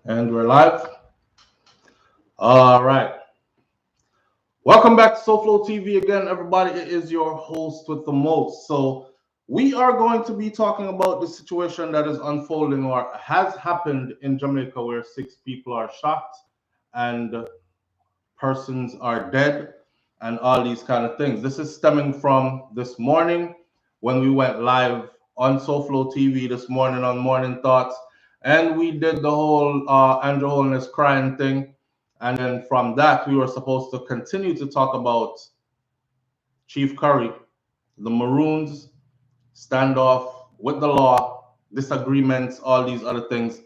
And we're live. All right. Welcome back to SouFLoTV again, everybody. It is your host with the most. So, we are going to be talking about the situation that is unfolding or has happened in Jamaica where 6 people are shot and persons are dead and all these kind of things. This is stemming from this morning when we went live on SouFLoTV this morning on Morning Thoughts, and we did the whole Andrew Holness crying thing. And then from that, we were supposed to continue to talk about Chief Currie, the Maroons, standoff with the law, disagreements, all these other things.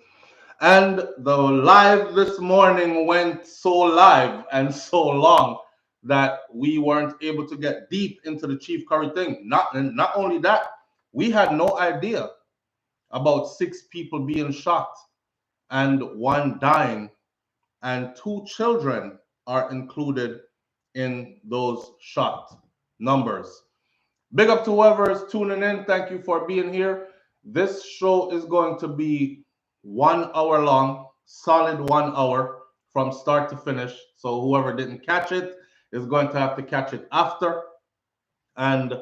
And the live this morning went so live and so long that we weren't able to get deep into the Chief Currie thing. Not only that, we had no idea about 6 people being shot and one dying, and 2 children are included in those shot numbers. Big up to whoever is tuning in. Thank you for being here. This show is going to be 1 hour long, solid 1 hour from start to finish. So whoever didn't catch it is going to have to catch it after. And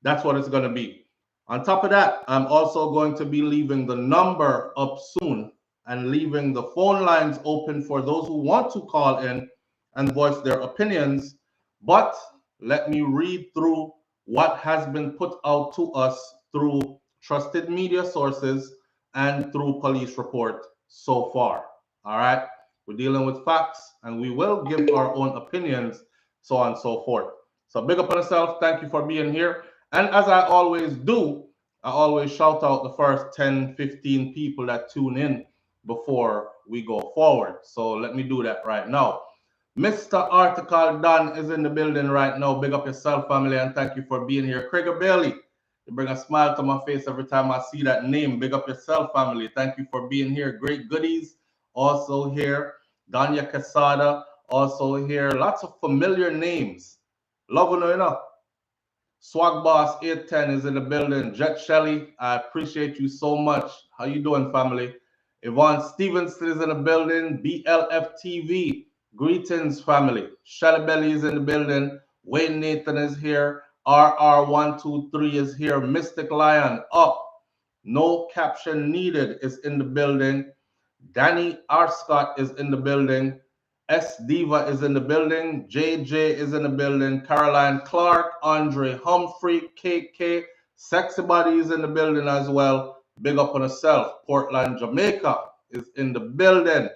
that's what it's going to be. On top of that, I'm also going to be leaving the number up soon and leaving the phone lines open for those who want to call in and voice their opinions. But let me read through what has been put out to us through trusted media sources and through police report so far. All right. We're dealing with facts and we will give our own opinions, so on and so forth. So big up on yourself. Thank you for being here. And as I always do, I always shout out the first 10, 15 people that tune in before we go forward. So let me do that right now. Mr. Article Don is in the building right now. Big up yourself, family, and thank you for being here. Craig Bailey, you bring a smile to my face every time I see that name. Big up yourself, family. Thank you for being here. Great goodies also here. Danya Casada also here. Lots of familiar names. Love you know. Swag Boss 810 is in the building. Jet Shelley, I appreciate you so much. How you doing, family? Yvonne Stevenson is in the building. BLF TV. Greetings, family. Shelly Belly is in the building. Wayne Nathan is here. RR123 is here. Mystic Lion up. No caption needed is in the building. Danny R. Scott is in the building. S. Diva is in the building. JJ is in the building. Caroline Clark, Andre Humphrey, KK, Sexy Body is in the building as well. Big up on herself. Portland, Jamaica is in the building.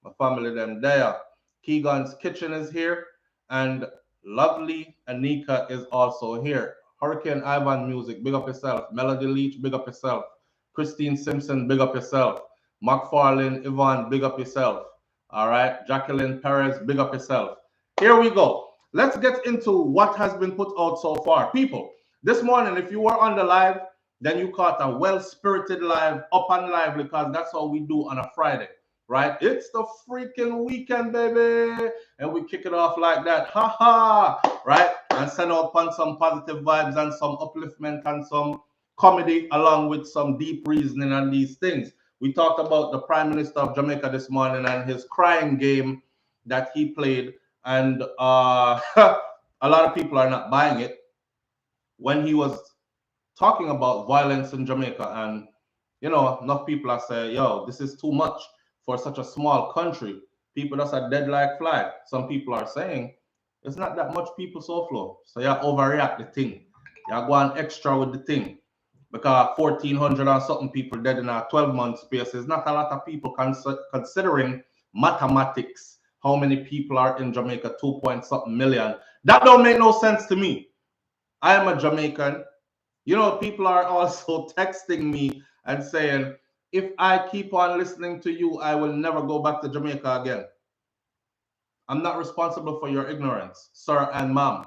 My family them there. Keegan's Kitchen is here. And lovely Anika is also here. Hurricane Ivan Music, big up yourself. Melody Leach, big up yourself. Christine Simpson, big up yourself. McFarlane, Yvonne, big up yourself. All right. Jacqueline Perez, big up yourself. Here we go. Let's get into what has been put out so far. People, this morning, if you were on the live, then you caught a well-spirited live, up and live, because that's how we do on a Friday, right? It's the freaking weekend, baby. And we kick it off like that. Ha ha. Right? And send out some positive vibes and some upliftment and some comedy along with some deep reasoning on these things. We talked about the Prime Minister of Jamaica this morning and his crying game that he played. And a lot of people are not buying it when he was talking about violence in Jamaica. And, you know, enough people are saying, yo, this is too much for such a small country. People just are dead like fly. Some people are saying, it's not that much people so flow. So you overreact the thing. You go on extra with the thing. Because 1,400 and something people dead in a 12-month space is not a lot of people considering mathematics. How many people are in Jamaica? 2 point something million. That don't make no sense to me. I am a Jamaican. You know, people are also texting me and saying, if I keep on listening to you, I will never go back to Jamaica again. I'm not responsible for your ignorance, sir and ma'am.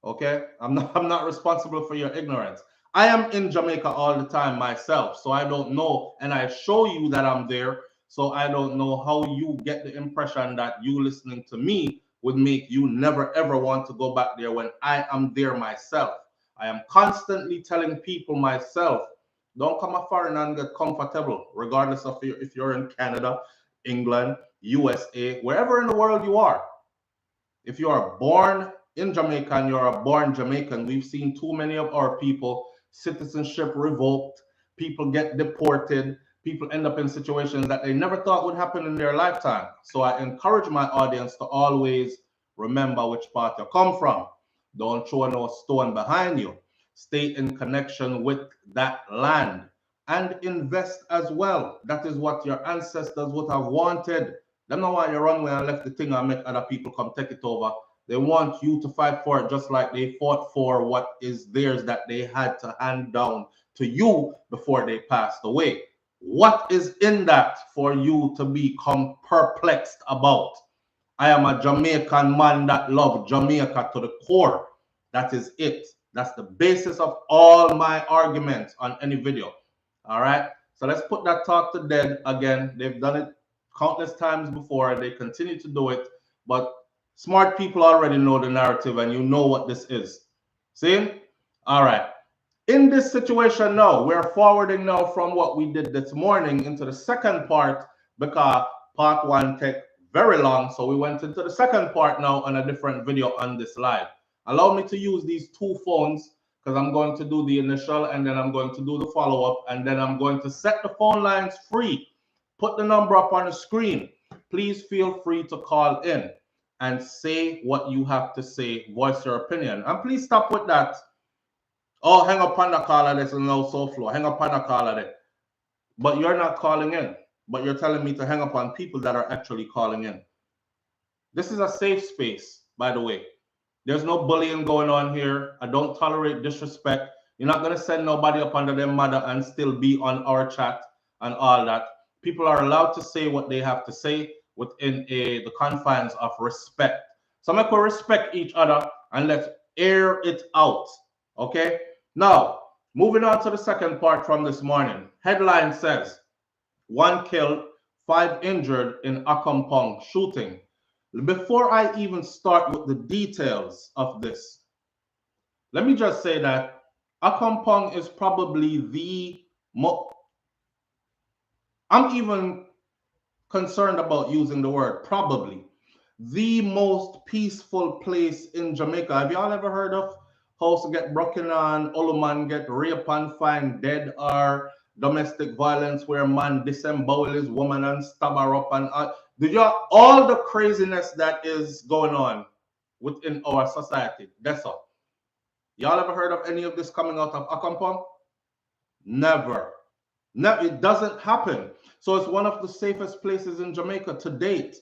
Okay? I'm not responsible for your ignorance. I am in Jamaica all the time myself, so I don't know, and I show you that I'm there, so I don't know how you get the impression that you listening to me would make you never ever want to go back there when I am there myself. I am constantly telling people myself, don't come a foreign and get comfortable, regardless of if you're in Canada, England, USA, wherever in the world you are. If you are born in Jamaica and you're a born Jamaican, we've seen too many of our people, citizenship revoked, people get deported, people end up in situations that they never thought would happen in their lifetime. So I encourage my audience to always remember which part you come from. Don't throw no stone behind you. Stay in connection with that land and invest as well. That is what your ancestors would have wanted. They don't want you run away and left the thing and make other people come take it over. They want you to fight for it just like they fought for what is theirs that they had to hand down to you before they passed away. What is in that for you to become perplexed about? I am a Jamaican man that loves Jamaica to the core. That is it. That's the basis of all my arguments on any video. All right. So let's put that talk to dead again. They've done it countless times before. They continue to do it. But smart people already know the narrative and you know what this is. See? All right. In this situation now, we're forwarding now from what we did this morning into the second part because part one took very long. So we went into the second part now on a different video on this live. Allow me to use these two phones because I'm going to do the initial and then I'm going to do the follow-up and then I'm going to set the phone lines free. Put the number up on the screen. Please feel free to call in and say what you have to say, voice your opinion. And please stop with that. Oh, hang up on the call of this and no SouFLo. Hang up on the call of it. But you're not calling in. But you're telling me to hang up on people that are actually calling in. This is a safe space, by the way. There's no bullying going on here. I don't tolerate disrespect. You're not going to send nobody up under their mother and still be on our chat and all that. People are allowed to say what they have to say within the confines of respect. So make we respect each other and let's air it out. Okay? Now, moving on to the second part from this morning. Headline says, 1 killed, 5 injured in Accompong shooting. Before I even start with the details of this, let me just say that Accompong is probably the I'm even concerned about using the word probably, the most peaceful place in Jamaica. Have y'all ever heard of house get broken on, Oluman get raped and find dead, or domestic violence where man disembowel his woman and stab her up and did y'all all the craziness that is going on within our society? That's all. Y'all ever heard of any of this coming out of Accompong? Never. No, it doesn't happen. So it's one of the safest places in Jamaica to date.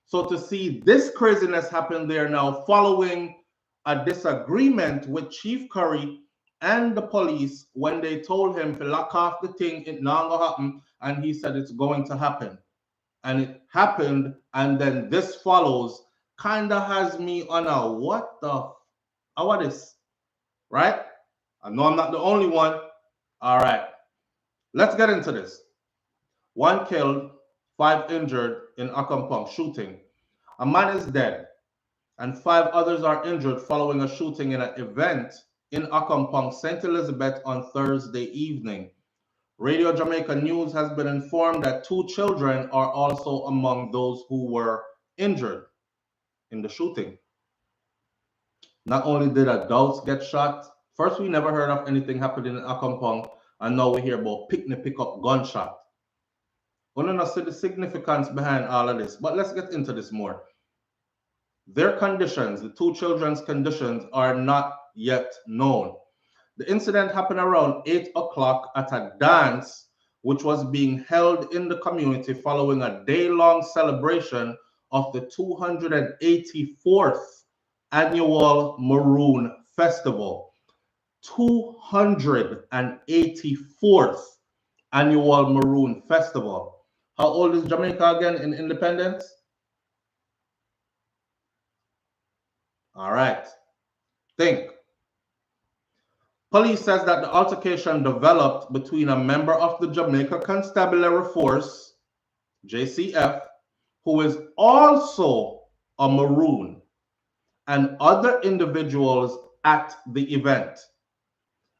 So to see this craziness happen there now following a disagreement with Chief Currie and the police when they told him to lock off the thing, it not gonna happen, and he said it's going to happen. And it happened, and then this follows, kind of has me on a what is, right? I know I'm not the only one. All right, let's get into this. 1 killed, 5 injured in Accompong shooting. A man is dead, and 5 others are injured following a shooting in an event in Accompong, St. Elizabeth on Thursday evening. Radio Jamaica News has been informed that 2 children are also among those who were injured in the shooting. Not only did adults get shot, first we never heard of anything happening in Accompong, and now we hear about pick-up gunshot. We don't know the significance behind all of this, but let's get into this more. Their conditions, the 2 children's conditions, are not yet known. The incident happened around 8 o'clock at a dance which was being held in the community following a day-long celebration of the 284th annual Maroon Festival. 284th annual Maroon Festival. How old is Jamaica again in independence? All right. Think. Police says that the altercation developed between a member of the Jamaica Constabulary Force, JCF, who is also a Maroon, and other individuals at the event.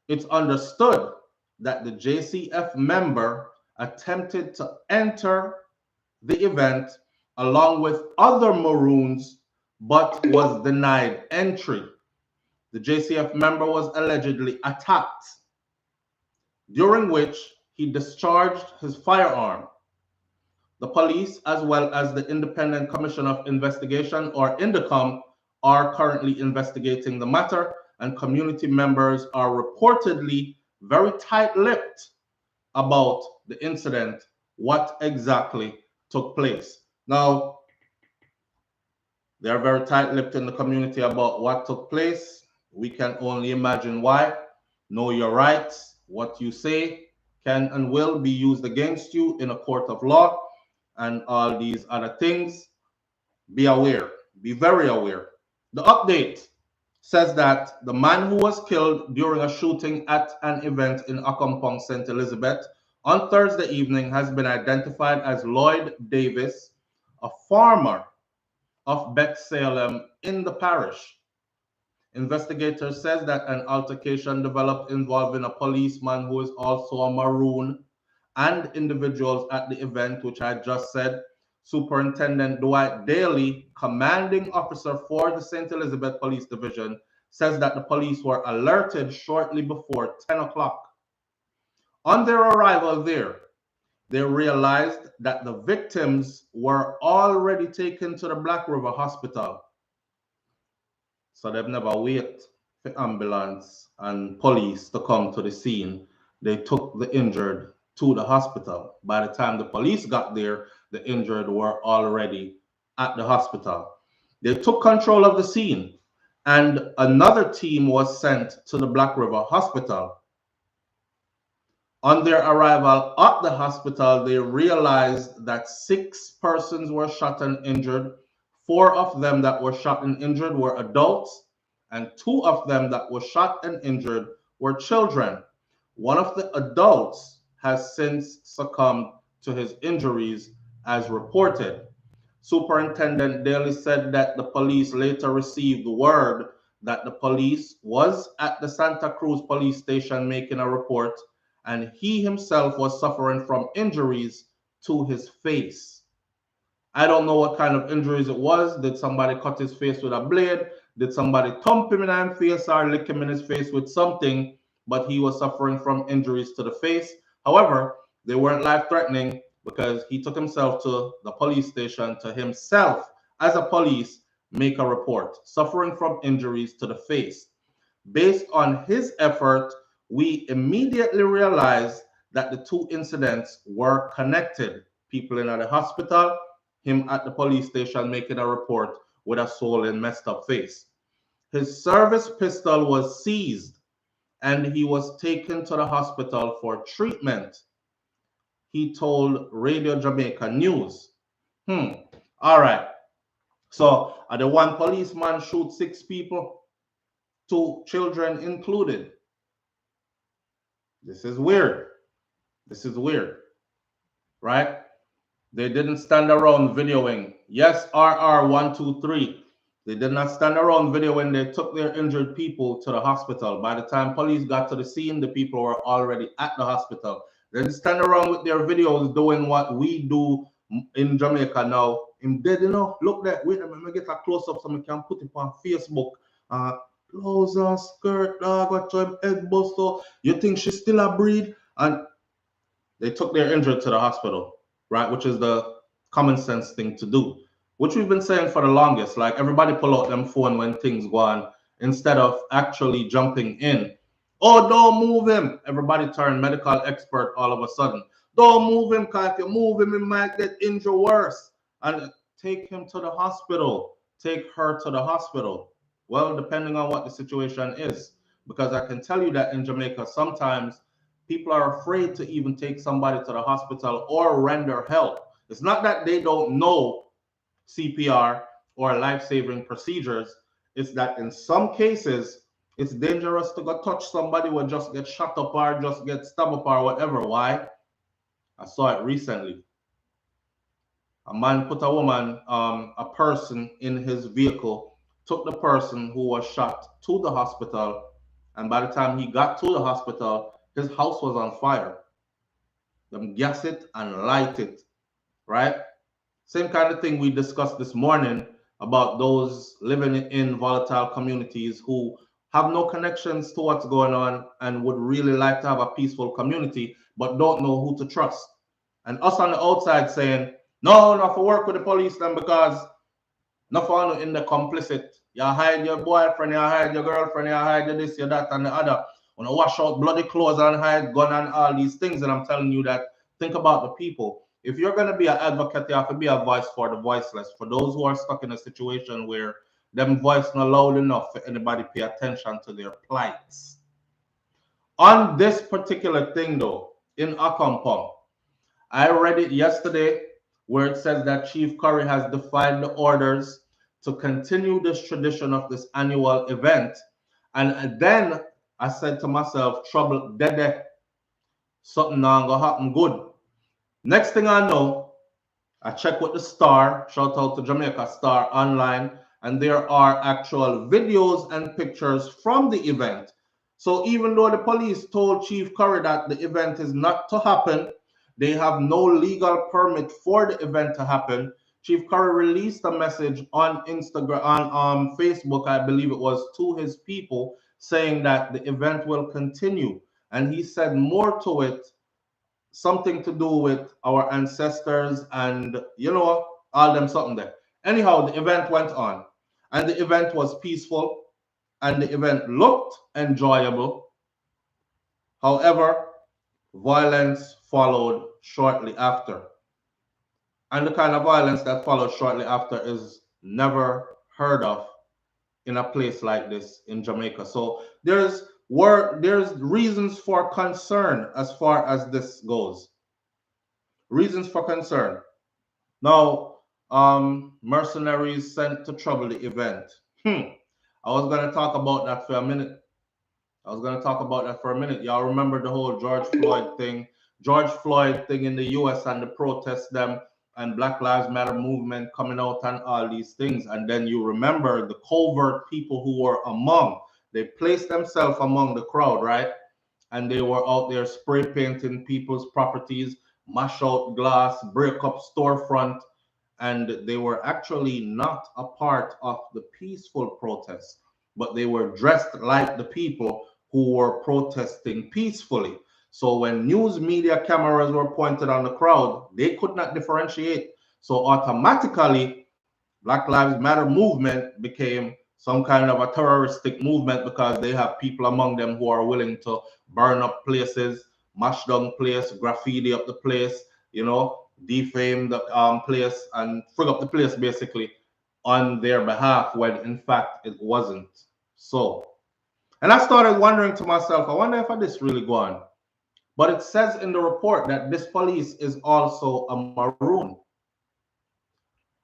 It's understood that the JCF member attempted to enter the event along with other Maroons, but was denied entry. The JCF member was allegedly attacked, during which he discharged his firearm. The police, as well as the Independent Commission of Investigation, or INDECOM, are currently investigating the matter, and community members are reportedly very tight-lipped about the incident, what exactly took place. Now, they're very tight-lipped in the community about what took place. We can only imagine why. Know your rights. What you say can and will be used against you in a court of law, and all these other things. Be aware. Be very aware. The update says that the man who was killed during a shooting at an event in Accompong, St. Elizabeth, on Thursday evening has been identified as Lloyd Davis, a farmer of Bethsalem in the parish. Investigators says that an altercation developed involving a policeman who is also a Maroon and individuals at the event, which I just said. Superintendent Dwight Daly, commanding officer for the St. Elizabeth Police Division, says that the police were alerted shortly before 10 o'clock. On their arrival there, they realized that the victims were already taken to the Black River Hospital. So they've never waited for ambulance and police to come to the scene. They took the injured to the hospital. By the time the police got there, the injured were already at the hospital. They took control of the scene, and another team was sent to the Black River Hospital. On their arrival at the hospital, they realized that 6 persons were shot and injured. 4 of them that were shot and injured were adults, and 2 of them that were shot and injured were children. One of the adults has since succumbed to his injuries, as reported. Superintendent Daly said that the police later received word that the police was at the Santa Cruz police station making a report, and he himself was suffering from injuries to his face. I don't know what kind of injuries it was. Did somebody cut his face with a blade? Did somebody thump him in the face or lick him in his face with something? But he was suffering from injuries to the face. However, they weren't life-threatening because he took himself to the police station to himself, as a police, make a report, suffering from injuries to the face. Based on his effort, we immediately realized that the 2 incidents were connected. People in the hospital, him at the police station making a report with a swollen, messed up face. His service pistol was seized and he was taken to the hospital for treatment, he told Radio Jamaica News. All right. So the one policeman shoot 6 people, 2 children included. This is weird. This is weird, right? They didn't stand around videoing. Yes, RR123. They did not stand around videoing. They took their injured people to the hospital. By the time police got to the scene, the people were already at the hospital. They didn't stand around with their videos doing what we do in Jamaica now. In dead, look that. Wait a minute, let me get a close up so I can put it on Facebook. Clothes and skirt, dog, what your head buster. You think she still a breed? And they took their injured to the hospital, right? Which is the common sense thing to do, which we've been saying for the longest. Like, everybody pull out them phone when things go on instead of actually jumping in. Oh, don't move him. Everybody turn medical expert all of a sudden. Don't move him, because if you move him, he might get injured worse. And take him to the hospital. Take her to the hospital. Well, depending on what the situation is. Because I can tell you that in Jamaica, sometimes people are afraid to even take somebody to the hospital or render help. It's not that they don't know CPR or life-saving procedures. It's that in some cases, it's dangerous to go touch somebody who just get shot up or just get stabbed up or whatever. Why? I saw it recently. A man put a person in his vehicle, took the person who was shot to the hospital, and by the time he got to the hospital, his house was on fire. Them gas it and light it, right? Same kind of thing we discussed this morning about those living in volatile communities who have no connections to what's going on and would really like to have a peaceful community, but don't know who to trust. And us on the outside saying, no, not for work with the police then because not for in the complicit. You hide your boyfriend, you hide your girlfriend, you hide your this, your that, and the other. When you wash out bloody clothes and hide gun and all these things, and I'm telling you that, think about the people. If you're going to be an advocate, you have to be a voice for the voiceless, for those who are stuck in a situation where them voice not loud enough for anybody to pay attention to their plights. On this particular thing, though, in Accompong, I read it yesterday where it says that Chief Currie has defied the orders to continue this tradition of this annual event. And then I said to myself, trouble, dead, something not gonna happen good. Next thing I know, I check with the Star, shout out to Jamaica Star online, and there are actual videos and pictures from the event. So even though the police told Chief Currie that the event is not to happen, they have no legal permit for the event to happen. Chief Currie released a message on Instagram, on Facebook, I believe it was, to his people saying that the event will continue. And he said more to it, something to do with our ancestors and, you know, all them something there. Anyhow, the event went on and the event was peaceful and the event looked enjoyable. However, violence followed shortly after. And the kind of violence that followed shortly after is never heard of in a place like this in Jamaica. So there's reasons for concern as far as this goes. Reasons for concern. Now, mercenaries sent to trouble the event. I was going to talk about that for a minute. Y'all remember the whole George Floyd thing in the US and the protests them and Black Lives Matter movement coming out and all these things. And then you remember the covert people who were they placed themselves among the crowd, right? And they were out there spray painting people's properties, mash out glass, break up storefront, and they were actually not a part of the peaceful protest, but they were dressed like the people who were protesting peacefully. So when news media cameras were pointed on the crowd, they could not differentiate. So automatically, Black Lives Matter movement became some kind of a terroristic movement because they have people among them who are willing to burn up places, mash down place, graffiti up the place, you know, defame the place and frig up the place basically on their behalf when in fact it wasn't so. And I started wondering to myself, I wonder if this really go on. But it says in the report that this police is also a Maroon.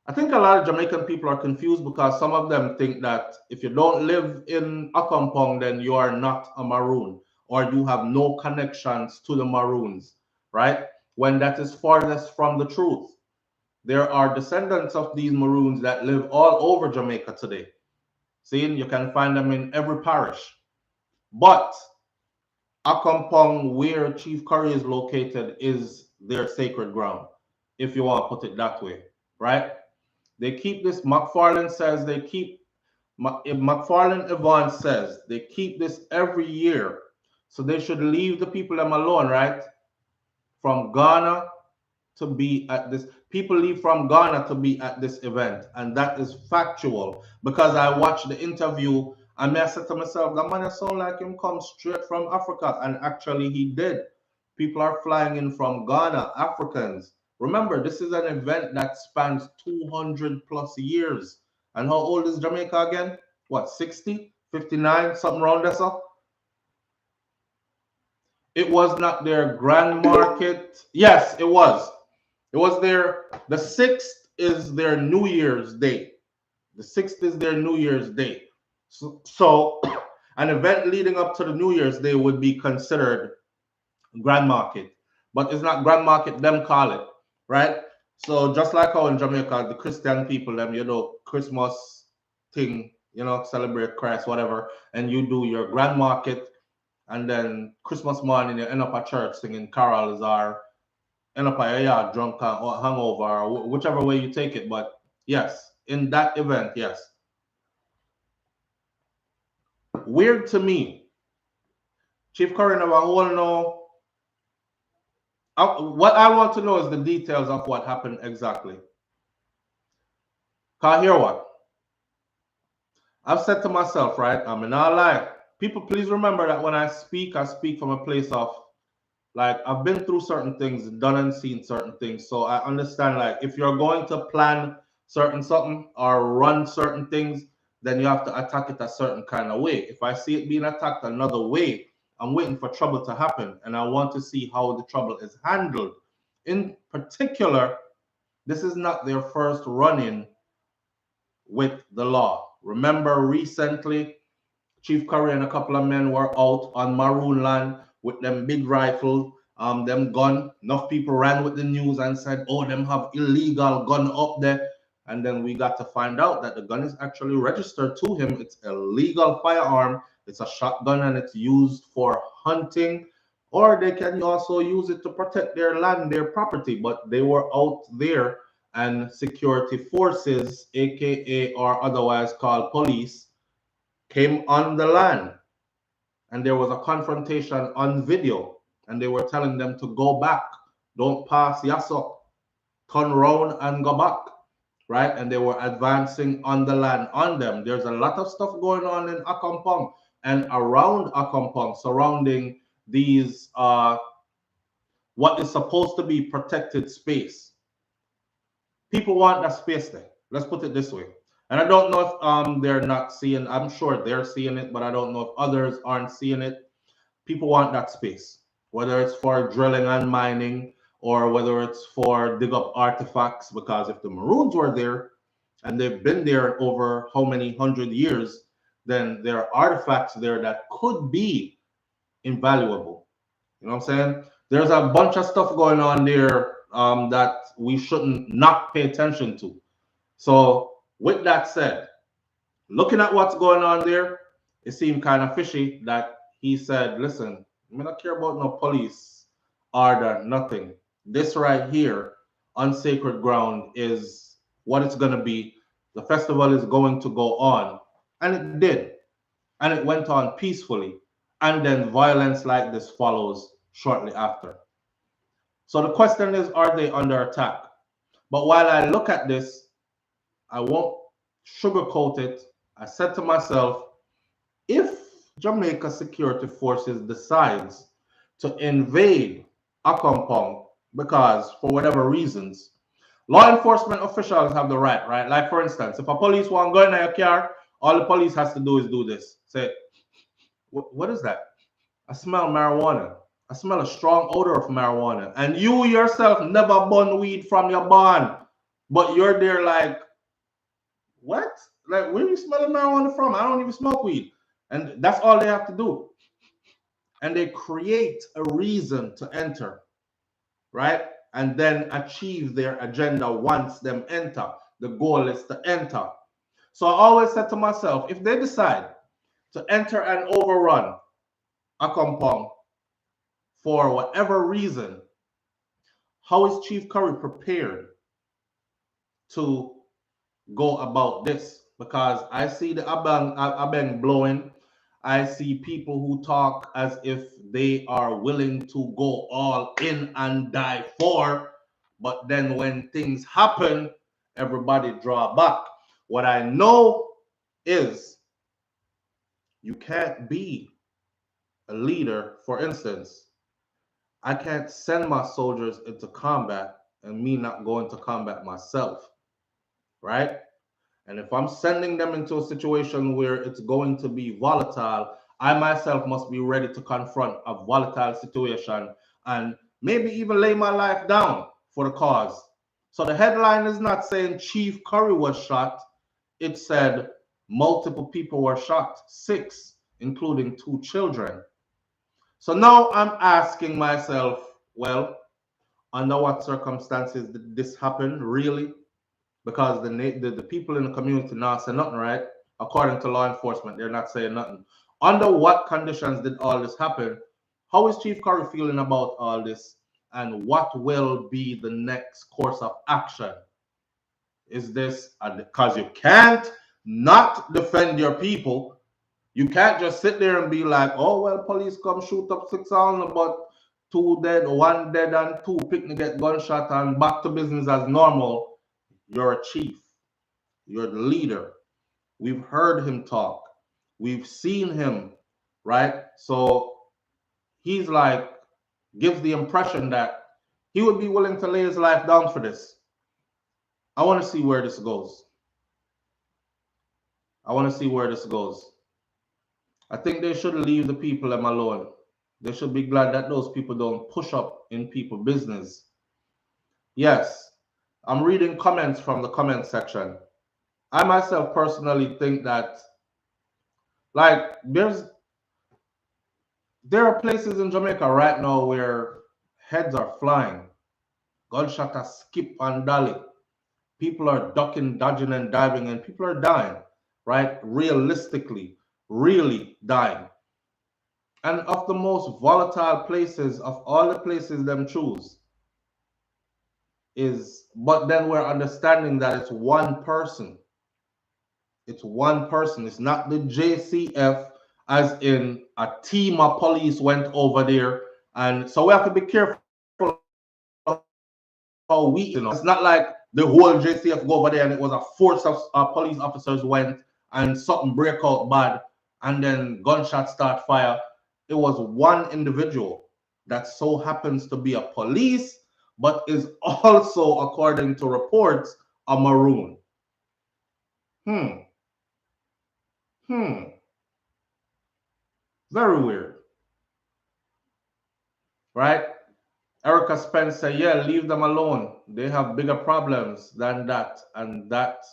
I think a lot of Jamaican people are confused because some of them think that if you don't live in Accompong, then you are not a Maroon or you have no connections to the Maroons, right? When that is farthest from the truth. There are descendants of these Maroons that live all over Jamaica today. See, you can find them in every parish. But Accompong, where Chief Currie is located, is their sacred ground, if you want to put it that way, right? They keep this, McFarlane says they keep, McFarlane Evans says they keep this every year. So they should leave the people them alone, right? From Ghana to be at this, people leave from Ghana to be at this event. And that is factual because I watched the interview and I said to myself, that man sound like him come straight from Africa. And actually he did. People are flying in from Ghana, Africans. Remember, this is an event that spans 200 plus years. And how old is Jamaica again? What, 60, 59, something around there, so? It was not their grand market. Yes, it was. It was their, the 6th is their New Year's Day. The 6th is their New Year's Day. So an event leading up to the New Year's Day would be considered grand market. But it's not grand market, them call it, right? So just like how in Jamaica, the Christian people, them, you know, Christmas thing, you know, celebrate Christ, whatever, and you do your grand market, and then Christmas morning you end up at church singing carols or end up at your yard drunk or hangover or whichever way you take it. But yes, in that event, yes. Weird to me. Chief Currie never will know. What I want to know is the details of what happened exactly. Cause hear what? I've said to myself, right? I'm not lie. People, please remember that when I speak from a place of like I've been through certain things, done and seen certain things. So I understand like if you're going to plan certain something or run certain things, then you have to attack it a certain kind of way. If I see it being attacked another way, I'm waiting for trouble to happen and I want to see how the trouble is handled. In particular, this is not their first run-in with the law. Remember recently, Chief Currie and a couple of men were out on Maroon land with them big rifle, them gun. Enough people ran with the news and said, oh, them have illegal gun up there. And then we got to find out that the gun is actually registered to him. It's a legal firearm. It's a shotgun and it's used for hunting, or they can also use it to protect their land, their property. But they were out there and security forces, aka or otherwise called police, came on the land and there was a confrontation on video and they were telling them to go back, don't pass Yasso, turn around and go back, right? And they were advancing on the land on them. There's a lot of stuff going on in Accompong and around Accompong surrounding these what is supposed to be protected space. People want that space there. Let's put it this way. And I don't know if they're not seeing, I'm sure they're seeing it, but I don't know if others aren't seeing it. People want that space, whether it's for drilling and mining or whether it's for dig up artifacts, because if the Maroons were there and they've been there over how many 100 years, then there are artifacts there that could be invaluable. You know what I'm saying? There's a bunch of stuff going on there that we shouldn't not pay attention to. So with that said, looking at what's going on there, it seemed kind of fishy that he said, listen, I don't care about no police order, nothing. This right here on sacred ground is what it's going to be. The festival is going to go on. And it did. And it went on peacefully. And then violence like this follows shortly after. So the question is, are they under attack? But while I look at this, I won't sugarcoat it. I said to myself, if Jamaica security forces decides to invade Accompong, because for whatever reasons, law enforcement officials have the right? Like for instance, if a police want to go in your car, all the police has to do is do this. Say, what is that? I smell marijuana. I smell a strong odor of marijuana. And you yourself never burn weed from your barn, but you're there like, what? Like, where are you smelling marijuana from? I don't even smoke weed. And that's all they have to do. And they create a reason to enter, right? And then achieve their agenda once them enter. The goal is to enter. So I always said to myself, if they decide to enter and overrun Accompong for whatever reason, how is Chief Currie prepared to go about this? Because I see the abeng blowing. I see people who talk as if they are willing to go all in and die for, but then when things happen, everybody draw back. What I know is you can't be a leader. For instance, I can't send my soldiers into combat and me not go into combat myself, right? And if I'm sending them into a situation where it's going to be volatile, I myself must be ready to confront a volatile situation and maybe even lay my life down for the cause. So the headline is not saying Chief Currie was shot. It said multiple people were shot, 6, including 2 children. So now I'm asking myself, well, under what circumstances did this happen, really? Because the people in the community not say nothing, right? According to law enforcement, they're not saying nothing. Under what conditions did all this happen? How is Chief Currie feeling about all this? and what will be the next course of action? Is this because you can't not defend your people? You can't just sit there and be like, oh, well, police come shoot up 6,000, but 2 dead, 1 dead, and 2 picnic get gunshot and back to business as normal. You're a chief. You're the leader. We've heard him talk. We've seen him, right? So he's like, gives the impression that he would be willing to lay his life down for this. I want to see where this goes. I want to see where this goes. I think they should leave the people them alone. They should be glad that those people don't push up in people's business. Yes, I'm reading comments from the comment section. I myself personally think that, like, there are places in Jamaica right now where heads are flying, gunshot are skip and dolly. People are ducking, dodging, and diving, and people are dying, right? Realistically, really dying. And of the most volatile places, of all the places them choose, but then we're understanding that it's one person. It's one person. It's not the JCF, as in a team of police went over there. And so we have to be careful how we, it's not like the whole JCF go over there and it was a force of police officers went and something break out bad and then gunshots start fire. It was one individual that so happens to be a police, but is also, according to reports, a Maroon. Very weird. Right? Erica Spencer, yeah, leave them alone. They have bigger problems than that. And that,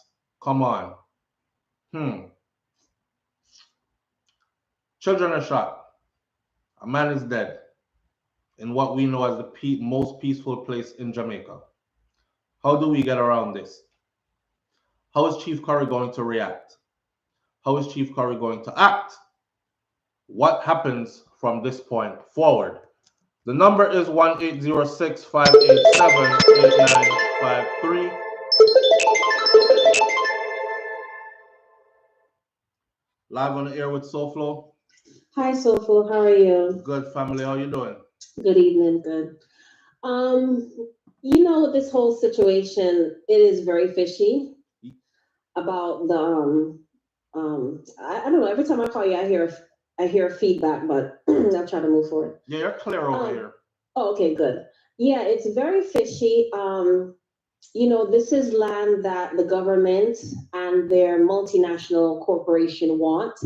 come on. Children are shot. A man is dead in what we know as the most peaceful place in Jamaica. How do we get around this? How is Chief Currie going to react? How is Chief Currie going to act? What happens from this point forward? The number is 1-806-587-8953. Live on the air with SouFLo. Hi, SouFLo. How are you? Good, family. How you doing? Good evening. Good. You know, this whole situation, it is very fishy about the I don't know. Every time I call you, I hear feedback, but I'll try to move forward. Yeah, you're clear over here. Oh, okay, good. Yeah, it's very fishy. You know, this is land that the government and their multinational corporation want.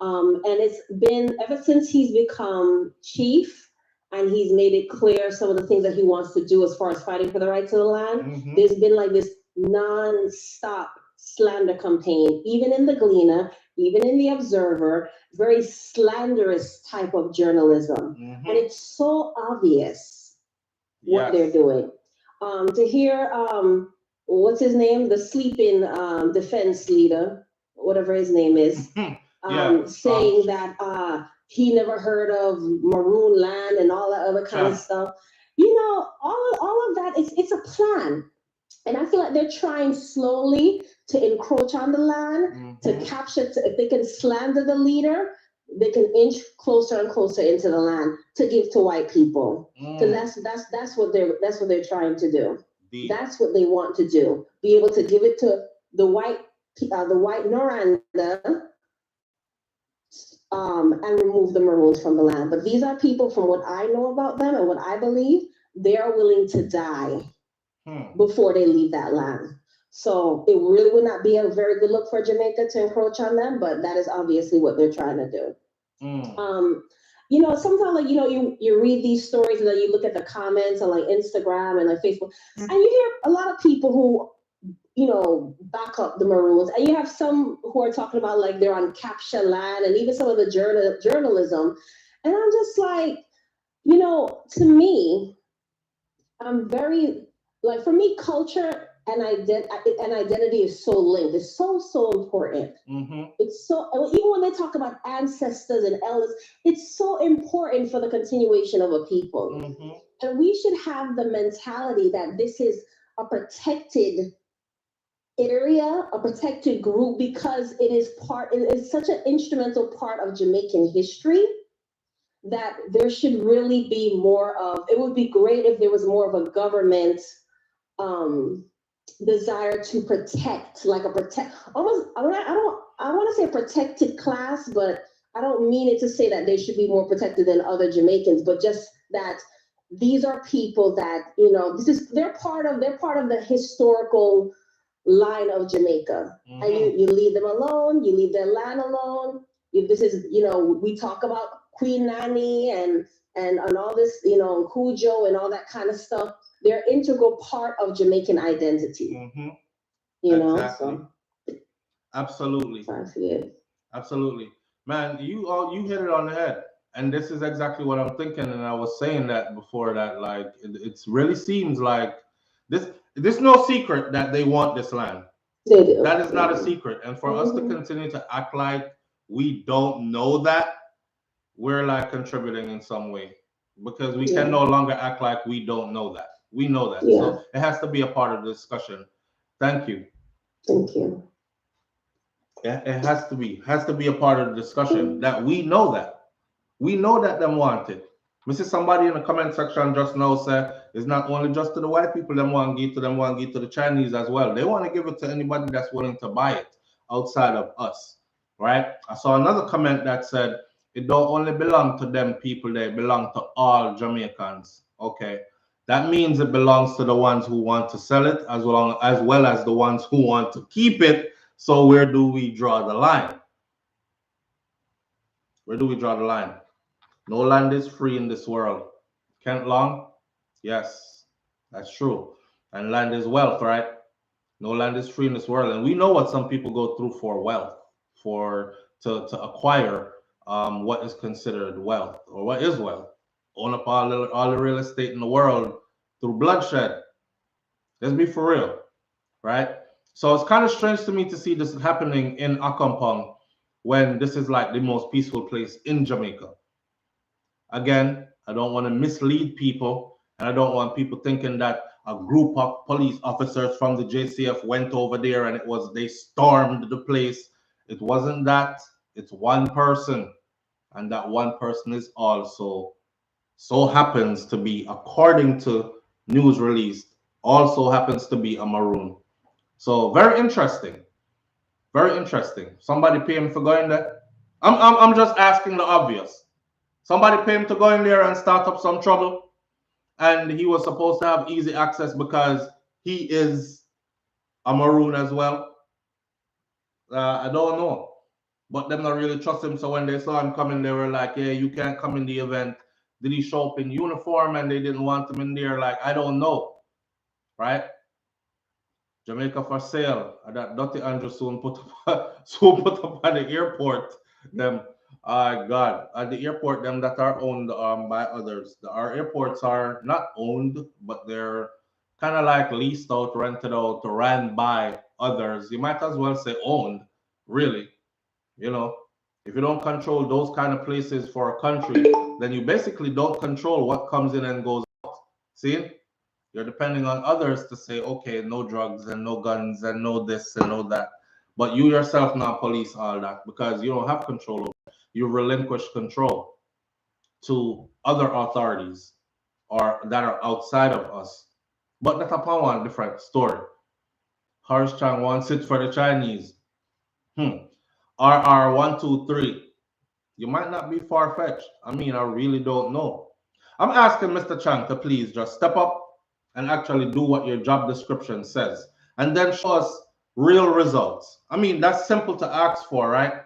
And it's been ever since he's become chief and he's made it clear some of the things that he wants to do as far as fighting for the rights of the land. There's been like this non-stop slander campaign, even in the Gleaner, even in the Observer, very slanderous type of journalism. And it's so obvious what they're doing. To hear, what's his name? The sleeping defense leader, whatever his name is, saying that he never heard of Maroon land and all that other kind of stuff. You know, all of that, it's a plan. And I feel like they're trying slowly to encroach on the land, to capture, if they can slander the leader, they can inch closer and closer into the land to give to white people. Because that's what they're trying to do. That's what they want to do. Be able to give it to the white Noranda, and remove the Maroons from the land. But these are people, from what I know about them and what I believe, they are willing to die before they leave that land. So it really would not be a very good look for Jamaica to encroach on them, but that is obviously what they're trying to do. You know, sometimes, like, you know, you read these stories and then you look at the comments on like Instagram and like Facebook, and you hear a lot of people who, you know, back up the Maroons, and you have some who are talking about like they're on capture land, and even some of the journalism. And I'm just like, you know, to me, I'm very, like, for me, culture and identity is so linked. It's so important. It's so, even when they talk about ancestors and elders, it's so important for the continuation of a people. And we should have the mentality that this is a protected area, a protected group, because it is such an instrumental part of Jamaican history that there should really be more of. It would be great if there was more of a government um desire to protect, like a protect, almost, I want to say protected class, but I don't mean it to say that they should be more protected than other Jamaicans, but just that these are people that, they're part of the historical line of Jamaica. Mm-hmm. And you leave them alone, you leave their land alone. This is, we talk about Queen Nanny and all this, Cujo and all that kind of stuff. They're integral part of Jamaican identity. Mm-hmm. Exactly. So. Absolutely. Absolutely. Man, you hit it on the head. And this is exactly what I'm thinking. And I was saying that before, that like it really seems like there's no secret that they want this land. They do. That is not a secret. And for us to continue to act like we don't know that, we're like contributing in some way, because we can no longer act like we don't know that. We know that. So it has to be a part of the discussion. Thank you. Thank you. It has to be a part of the discussion that we know that. We know that them want it. We see somebody in the comment section just now said it's not only just to the white people them want to give to them, want to give to the Chinese as well. They want to give it to anybody that's willing to buy it outside of us, right? I saw another comment that said it don't only belong to them people, they belong to all Jamaicans. Okay, that means it belongs to the ones who want to sell it as well as the ones who want to keep it. So where do we draw the line? Where do we draw the line? No land is free in this world. Kent Long? Yes, that's true. And land is wealth, right? No land is free in this world. And we know what some people go through for wealth, to acquire what is considered wealth, or what is wealth. Own up all the real estate in the world through bloodshed. Let's be for real, right? So it's kind of strange to me to see this happening in Accompong when this is like the most peaceful place in Jamaica. Again, I don't want to mislead people, and I don't want people thinking that a group of police officers from the JCF went over there and they stormed the place. It wasn't that. It's one person, and that one person is also so happens to be, according to news released, also happens to be a Maroon. So very interesting. Very interesting. Somebody pay him for going there? I'm just asking the obvious. Somebody pay him to go in there and start up some trouble, and he was supposed to have easy access because he is a Maroon as well. I don't know, but them not really trust him. So when they saw him coming, they were like, "Yeah, you can't come in the event." Did he show up in uniform and they didn't want him in there? Like, I don't know, right? Jamaica for sale. That Dottie Andrew soon put up at the airport. Them, God, at the airport, them that are owned by others. Our airports are not owned, but they're kind of like leased out, rented out, ran by others. You might as well say owned, really. If you don't control those kind of places for a country, then you basically don't control what comes in and goes out. See? You're depending on others to say, okay, no drugs and no guns and no this and no that. But you yourself now police all that because you don't have control over it. You relinquish control to other authorities or that are outside of us. But that's a different story. Horace Chang wants it for the Chinese. RR123. You might not be far-fetched. I mean, I really don't know. I'm asking Mr. Chang to please just step up and actually do what your job description says, and then show us real results. I mean, that's simple to ask for, right?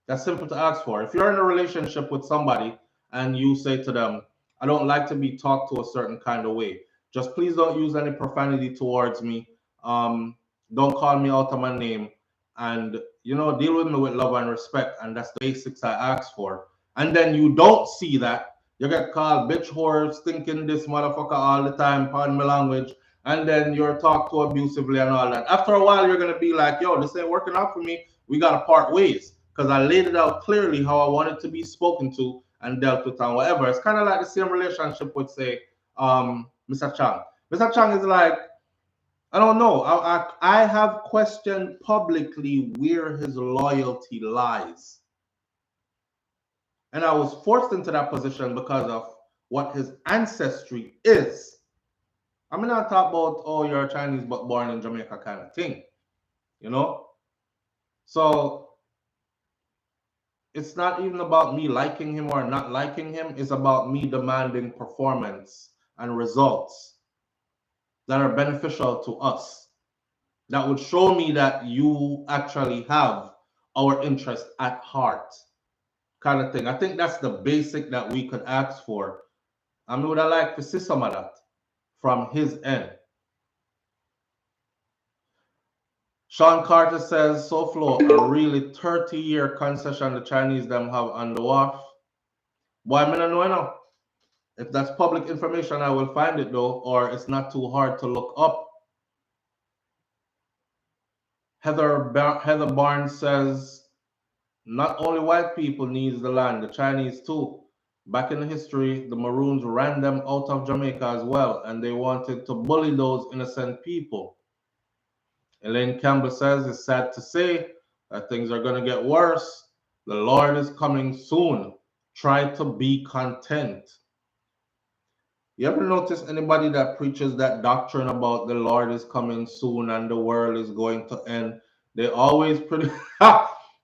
That's simple to ask for. If you're in a relationship with somebody and you say to them, I don't like to be talked to a certain kind of way. Just please don't use any profanity towards me. Don't call me out of my name. And, deal with me with love and respect. And that's the basics I ask for. And then you don't see that. You get called bitch whore, stinking this motherfucker all the time, pardon my language, and then you're talked to abusively and all that. After a while, you're going to be like, yo, this ain't working out for me. We got to part ways because I laid it out clearly how I wanted to be spoken to and dealt with and whatever. It's kind of like the same relationship with, say, Mr. Chang. Mr. Chang is like, I don't know. I have questioned publicly where his loyalty lies. And I was forced into that position because of what his ancestry is. I mean, not talk about, oh, you're a Chinese but born in Jamaica kind of thing, you know? So it's not even about me liking him or not liking him. It's about me demanding performance and results that are beneficial to us, that would show me that you actually have our interest at heart, kind of thing. I think that's the basic that we could ask for. I would have liked to see some of that from his end. Sean Carter says, SouFLo, a really 30-year concession the Chinese them have on the wharf. Boy, I don't know now. If that's public information, I will find it though, or it's not too hard to look up. Heather Barnes says, not only white people needs the land, the Chinese too. Back in the history, the Maroons ran them out of Jamaica as well, and they wanted to bully those innocent people. Elaine Campbell says, it's sad to say that things are going to get worse. The Lord is coming soon. Try to be content. You ever notice anybody that preaches that doctrine about the Lord is coming soon and the world is going to end? They always pretty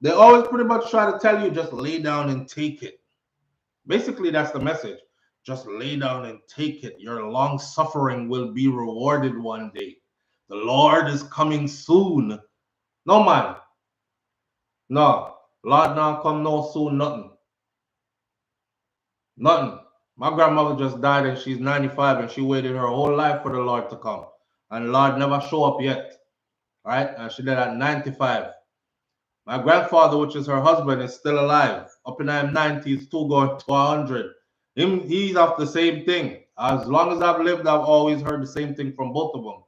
they always pretty much try to tell you just lay down and take it. Basically, that's the message. Just lay down and take it. Your long suffering will be rewarded one day. The Lord is coming soon. No man. No. Lord now come no soon, nothing. Nothing. My grandmother just died and she's 95 and she waited her whole life for the Lord to come. And Lord never show up yet. Right? And she died at 95. My grandfather, which is her husband, is still alive. Up in his 90s, still going to 100. He's off the same thing. As long as I've lived, I've always heard the same thing from both of them.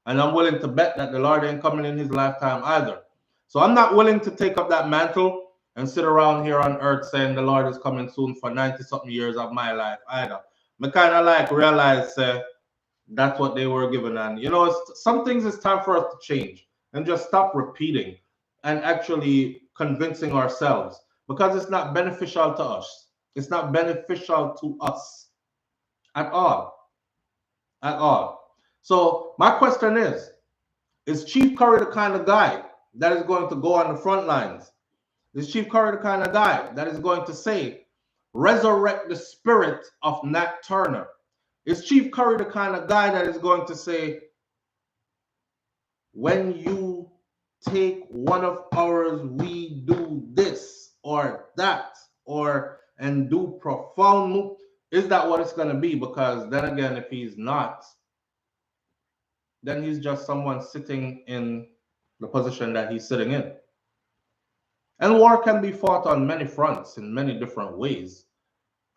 And I'm willing to bet that the Lord ain't coming in his lifetime either. So I'm not willing to take up that mantle and sit around here on earth saying the Lord is coming soon for 90-something years of my life either. I kind of like realize that's what they were given. And, you know, some things it's time for us to change and just stop repeating and actually convincing ourselves, because it's not beneficial to us. It's not beneficial to us at all. At all. So my question is Chief Currie the kind of guy that is going to go on the front lines? Is Chief Currie the kind of guy that is going to say, resurrect the spirit of Nat Turner? Is Chief Currie the kind of guy that is going to say, when you take one of ours, we do this or that, and do profound move? Is that what it's going to be? Because then again, if he's not, then he's just someone sitting in the position that he's sitting in. And war can be fought on many fronts in many different ways.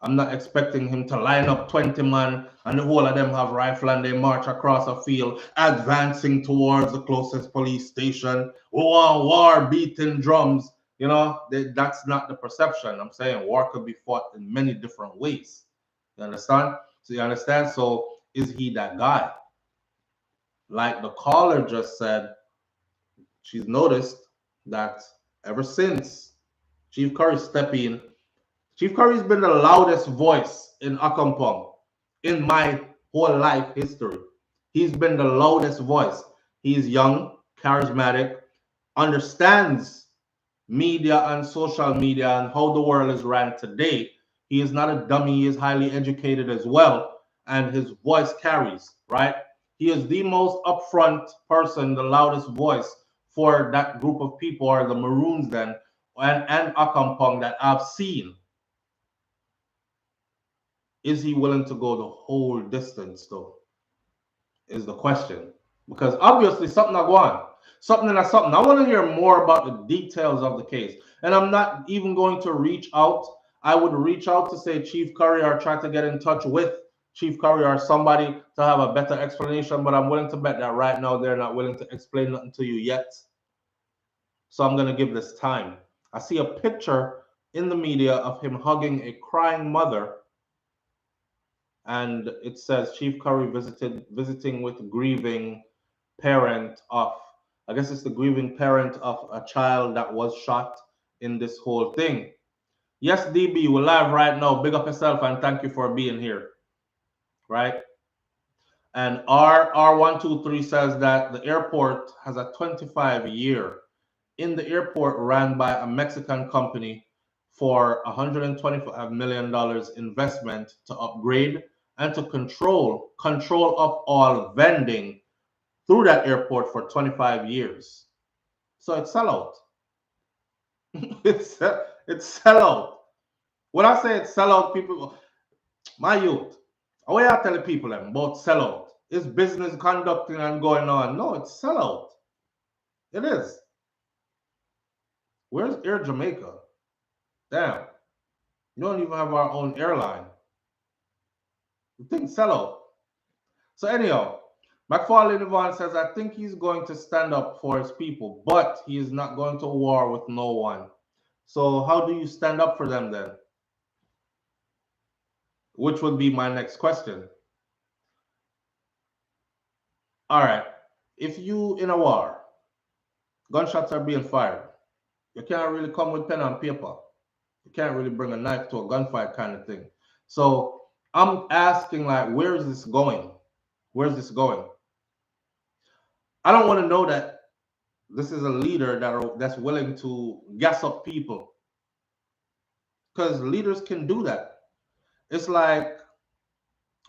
I'm not expecting him to line up 20 men and the whole of them have rifle and they march across a field, advancing towards the closest police station. War, beating drums. You know, that's not the perception. I'm saying war could be fought in many different ways. You understand? So you understand? So is he that guy? Like the caller just said, she's noticed that ever since Chief Currie stepped in, Chief Currie's been the loudest voice in Accompong in my whole life history. He's been the loudest voice. He's young, charismatic, understands media and social media and how the world is ran today. He is not a dummy. He is highly educated as well, and his voice carries, right? He is the most upfront person, the loudest voice for that group of people, or the Maroons then, and Accompong that I've seen. Is he willing to go the whole distance, though? Is the question. Because obviously something not going. Something. I want to hear more about the details of the case. And I'm not even going to reach out. I would reach out to say Chief Currie or try to get in touch with Chief Currie or somebody to have a better explanation. But I'm willing to bet that right now they're not willing to explain nothing to you yet. So I'm going to give this time. I see a picture in the media of him hugging a crying mother and it says Chief Currie visiting with grieving parent of, I guess it's the grieving parent of a child that was shot in this whole thing. Yes, DB, we're live right now. Big up yourself and thank you for being here. Right? And R123 says that the airport has a 25-year in the airport ran by a Mexican company for $125 million investment to upgrade and to control of all vending through that airport for 25 years. So it's sellout. it's sellout. When I say it's sellout, people, my youth, what I tell the people about sellout? It's business conducting and going on. No, it's sellout. It is. Where's Air Jamaica? Damn. You don't even have our own airline. You think sellout. So anyhow, McFarlane Yvonne says, I think he's going to stand up for his people, but he is not going to war with no one. So how do you stand up for them then? Which would be my next question. All right. If you in a war, gunshots are being fired, you can't really come with pen and paper. You can't really bring a knife to a gunfight kind of thing. So I'm asking, like, where is this going? Where's this going? I don't want to know that this is a leader that's willing to gas up people, because leaders can do that. It's like,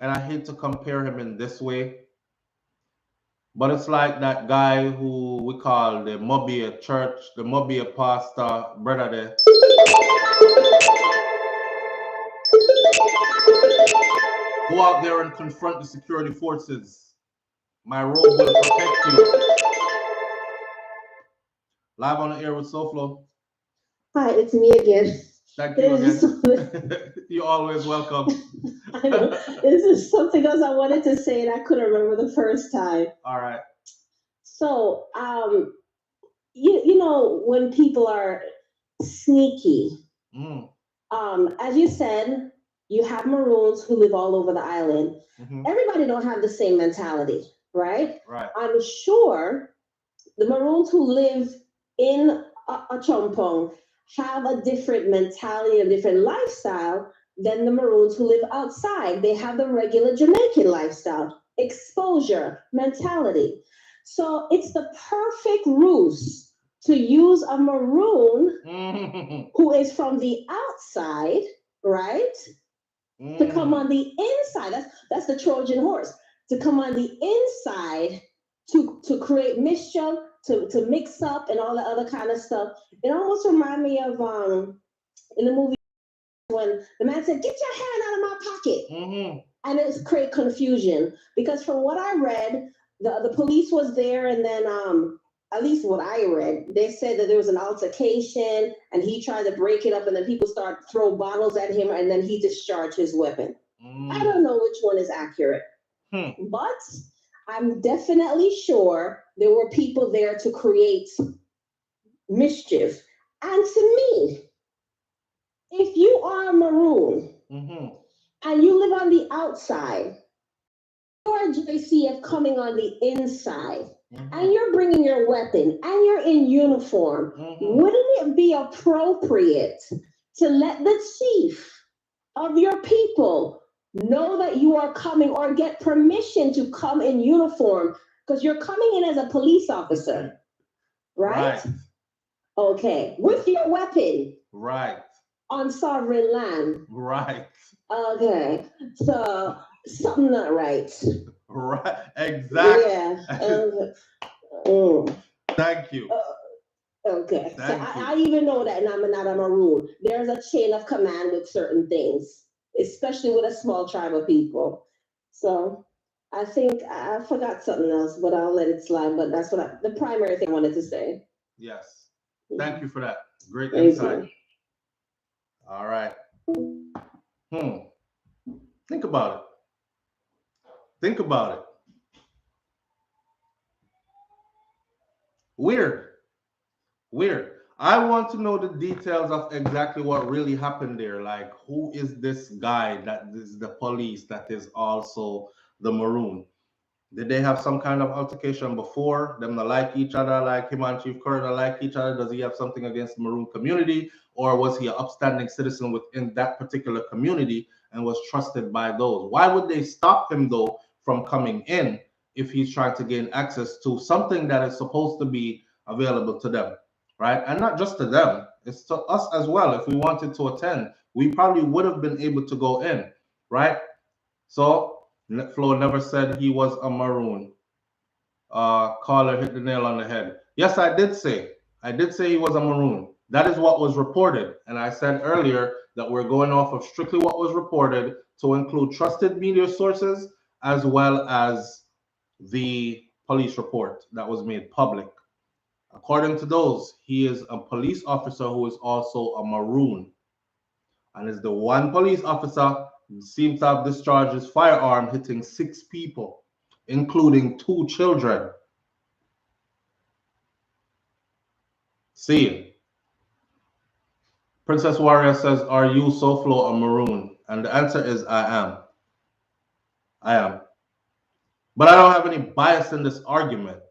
and I hate to compare him in this way, but it's like that guy who we call the Mobile Church, the Mobile pastor, brother there. Go out there and confront the security forces. My robe will protect you. Live on the air with SouFLo. Hi, it's me again. Thank you again. You're always welcome. I know. This is something else I wanted to say and I couldn't remember the first time. All right. So, you know, when people are sneaky, as you said, you have Maroons who live all over the island. Everybody don't have the same mentality, right? Right. I'm sure the Maroons who live in Accompong have a different mentality, a different lifestyle than the Maroons who live outside. They have the regular Jamaican lifestyle, exposure, mentality. So it's the perfect ruse to use a Maroon who is from the outside, right? To come on the inside. That's the Trojan horse. To come on the inside to create mischief, to mix up and all the other kind of stuff. It almost reminds me of in the movie when the man said, "Get your hand out of my pocket," and it's create confusion. Because from what I read, the police was there, and then at least what I read, they said that there was an altercation, and he tried to break it up, and then people start throw bottles at him, and then he discharged his weapon. I don't know which one is accurate, but I'm definitely sure there were people there to create mischief. And to me, if you are a Maroon and you live on the outside, you're a JCF coming on the inside, and you're bringing your weapon and you're in uniform, wouldn't it be appropriate to let the chief of your people know that you are coming, or get permission to come in uniform, because you're coming in as a police officer, right? Okay, with your weapon. Right. On sovereign land. Right. Okay, so something not right. Right, exactly. Yeah. Thank you. Okay, so I even know that, and I'm not a Maroon. There's a chain of command with certain things, especially with a small tribe of people. So I think I forgot something else, but I'll let it slide. But that's what the primary thing I wanted to say. Yes. Thank you for that. Great insight. All right. Think about it. Think about it. Weird. I want to know the details of exactly what really happened there. Like, who is this guy that is the police that is also the Maroon? Did they have some kind of altercation before? Them to like each other, like him and Chief Currie to like each other? Does he have something against the Maroon community? Or was he an upstanding citizen within that particular community and was trusted by those? Why would they stop him, though, from coming in if he's trying to gain access to something that is supposed to be available to them, right? And not just to them, it's to us as well. If we wanted to attend, we probably would have been able to go in, right? So Flo never said he was a Maroon. Caller hit the nail on the head. Yes, I did say. I did say he was a Maroon. That is what was reported. And I said earlier that we're going off of strictly what was reported to include trusted media sources as well as the police report that was made public. According to those, he is a police officer who is also a Maroon and is the one police officer who seems to have discharged his firearm, hitting 6 people, including 2 children. See, Princess Warrior says, "Are you SouFLo a Maroon?" And the answer is, I am. I am. But I don't have any bias in this argument,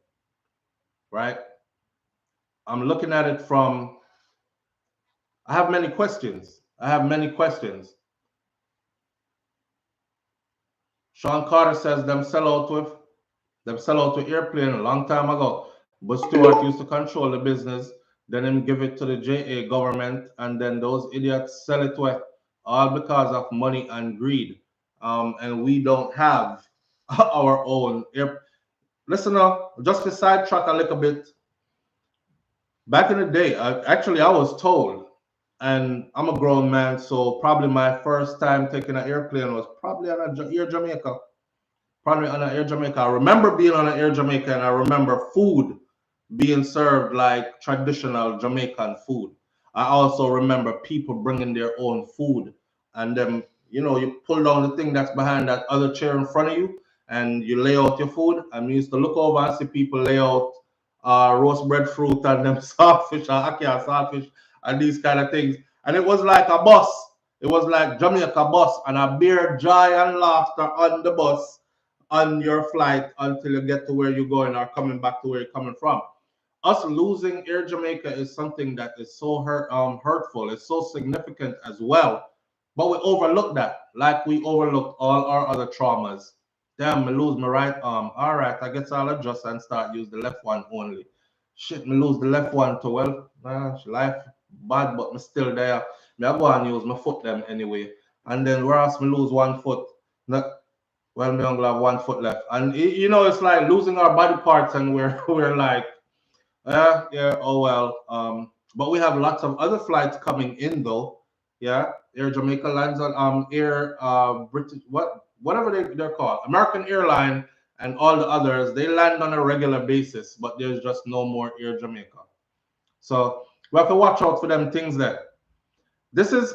right? I'm looking at it from, I have many questions. I have many questions. Sean Carter says them sell out with airplane a long time ago. But Stewart used to control the business, then him give it to the JA government, and then those idiots sell it to all because of money and greed. And we don't have our own air. Listen now, just to sidetrack a little bit. Back in the day, I was told, and I'm a grown man, so probably my first time taking an airplane was probably on Air Jamaica. Probably on an Air Jamaica. I remember being on an Air Jamaica, and I remember food being served like traditional Jamaican food. I also remember people bringing their own food, and then you pull down the thing that's behind that other chair in front of you, and you lay out your food. And we used to look over and see people lay out roast breadfruit and them saltfish, ackee saltfish, and these kind of things. And it was like a bus. It was like Jamaica bus, and a beer joy and laughter on the bus on your flight until you get to where you're going or coming back to where you're coming from. Us losing Air Jamaica is something that is so hurtful. It's so significant as well. But we overlook that, like we overlooked all our other traumas. Damn, me lose my right arm. All right, I guess I'll adjust and start use the left one only. Shit, me lose the left one too. Well, life bad, but me still there. Me I go and use my foot them anyway. And then whereas me lose one foot, well, me only have one foot left. And it's like losing our body parts, and we're like, yeah, oh well. But we have lots of other flights coming in though. Yeah, Air Jamaica lands on Air British whatever they're called, American Airline, and all the others. They land on a regular basis, but there's just no more Air Jamaica. So we have to watch out for them things there. This is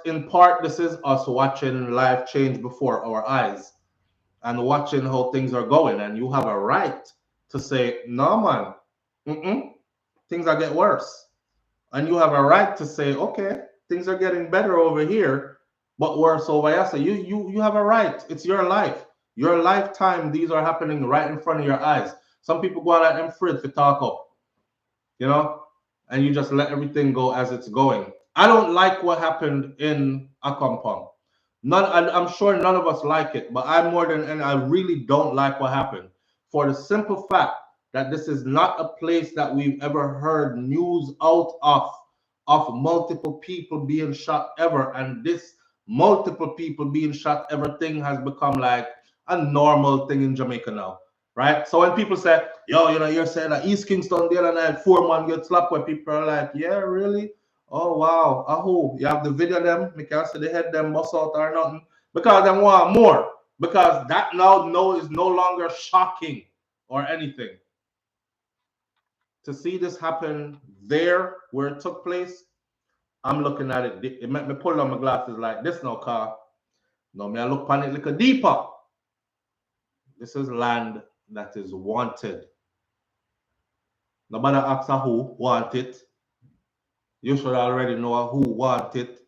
in part, this is us watching life change before our eyes and watching how things are going. And you have a right to say, no, man, things are getting worse. And you have a right to say, okay, things are getting better over here, but worse over here. So you have a right. It's your life. Your lifetime, these are happening right in front of your eyes. Some people go out and afraid to talk up, and you just let everything go as it's going. I don't like what happened in Accompong. I'm sure none of us like it, but I really don't like what happened for the simple fact that this is not a place that we've ever heard news out of multiple people being shot ever, and this multiple people being shot ever thing has become like a normal thing in Jamaica now, right? So when people say, yo, you're saying that East Kingston the other night 4 man get slapped, where people are like, yeah, really? Oh wow, aho, you have the video them, me can't see the head them bust out or nothing. Because them want more. Because that now is no longer shocking or anything. To see this happen there where it took place, I'm looking at it. It made me pull on my glasses like this now, car. No, me I look on it a little deeper. This is land that is wanted. Nobody asks who want it. You should already know who wants it,